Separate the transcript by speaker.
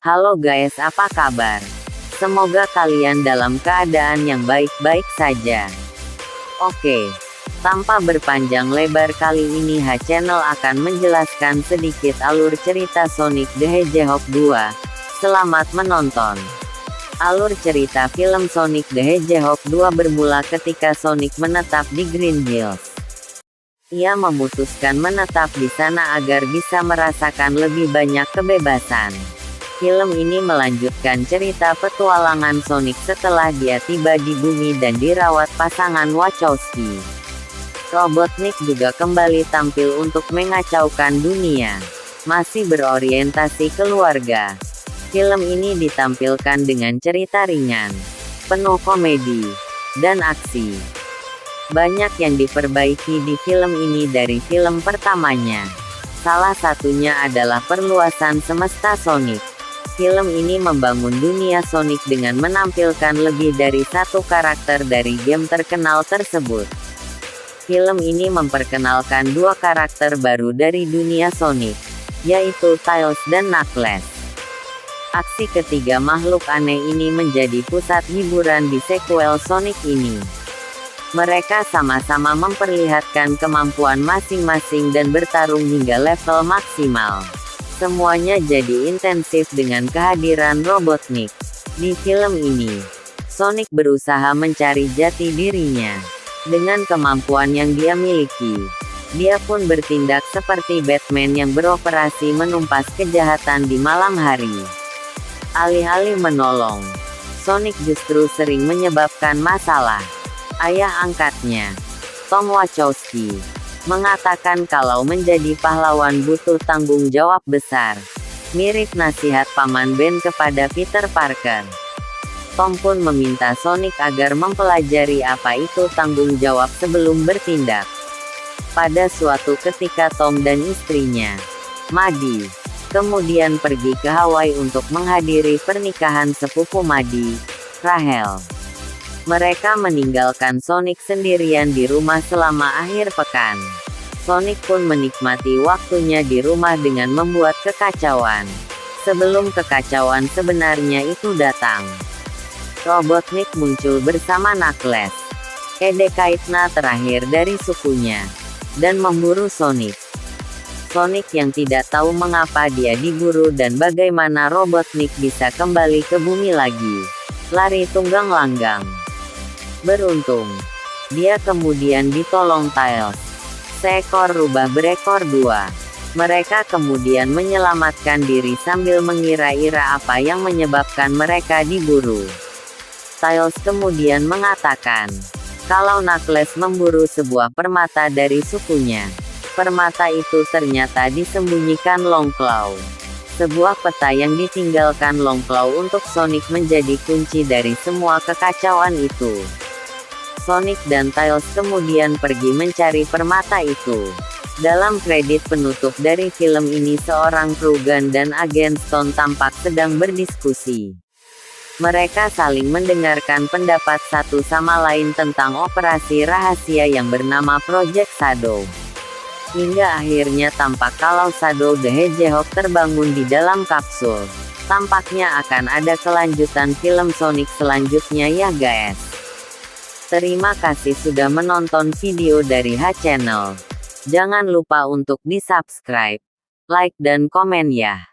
Speaker 1: Halo guys, apa kabar? Semoga kalian dalam keadaan yang baik-baik saja. Oke, tanpa berpanjang lebar kali ini Channel akan menjelaskan sedikit alur cerita Sonic the Hedgehog 2. Selamat menonton. Alur cerita film Sonic the Hedgehog 2 bermula ketika Sonic menetap di Green Hills. Ia memutuskan menetap di sana agar bisa merasakan lebih banyak kebebasan. Film ini melanjutkan cerita petualangan Sonic setelah dia tiba di bumi dan dirawat pasangan Wachowski. Robotnik juga kembali tampil untuk mengacaukan dunia. Masih berorientasi keluarga. Film ini ditampilkan dengan cerita ringan, penuh komedi, dan aksi. Banyak yang diperbaiki di film ini dari film pertamanya. Salah satunya adalah perluasan semesta Sonic. Film ini membangun dunia Sonic dengan menampilkan lebih dari satu karakter dari game terkenal tersebut. Film ini memperkenalkan dua karakter baru dari dunia Sonic, yaitu Tails dan Knuckles. Aksi ketiga makhluk aneh ini menjadi pusat hiburan di sequel Sonic ini. Mereka sama-sama memperlihatkan kemampuan masing-masing dan bertarung hingga level maksimal. Semuanya jadi intensif dengan kehadiran Robotnik. Di film ini, Sonic berusaha mencari jati dirinya. Dengan kemampuan yang dia miliki, dia pun bertindak seperti Batman yang beroperasi menumpas kejahatan di malam hari. Alih-alih menolong, Sonic justru sering menyebabkan masalah. Ayah angkatnya, Tom Wachowski, mengatakan kalau menjadi pahlawan butuh tanggung jawab besar. Mirip nasihat paman Ben kepada Peter Parker. Tom pun meminta Sonic agar mempelajari apa itu tanggung jawab sebelum bertindak. Pada suatu ketika Tom dan istrinya, Maddie, kemudian pergi ke Hawaii untuk menghadiri pernikahan sepupu Maddie, Rachel. Mereka meninggalkan Sonic sendirian di rumah selama akhir pekan. Sonic pun menikmati waktunya di rumah dengan membuat kekacauan. Sebelum kekacauan sebenarnya itu datang, Robotnik muncul bersama Knuckles, Edecaitna terakhir dari sukunya, dan memburu Sonic. Sonic yang tidak tahu mengapa dia diburu dan bagaimana Robotnik bisa kembali ke bumi lagi. Lari tunggang langgang. Beruntung, dia kemudian ditolong Tails, seekor rubah berekor dua. Mereka kemudian menyelamatkan diri sambil mengira-ira apa yang menyebabkan mereka diburu. Tails kemudian mengatakan, kalau Knuckles memburu sebuah permata dari sukunya. Permata itu ternyata disembunyikan Longclaw. Sebuah peta yang ditinggalkan Longclaw untuk Sonic menjadi kunci dari semua kekacauan itu. Sonic dan Tails kemudian pergi mencari permata itu. Dalam kredit penutup dari film ini seorang Krugan dan agen Stone tampak sedang berdiskusi. Mereka saling mendengarkan pendapat satu sama lain tentang operasi rahasia yang bernama Project Shadow. Hingga akhirnya tampak kalau Shadow the Hedgehog terbangun di dalam kapsul. Tampaknya akan ada kelanjutan film Sonic selanjutnya ya guys. Terima kasih sudah menonton video dari Channel. Jangan lupa untuk di-subscribe, like dan komen ya.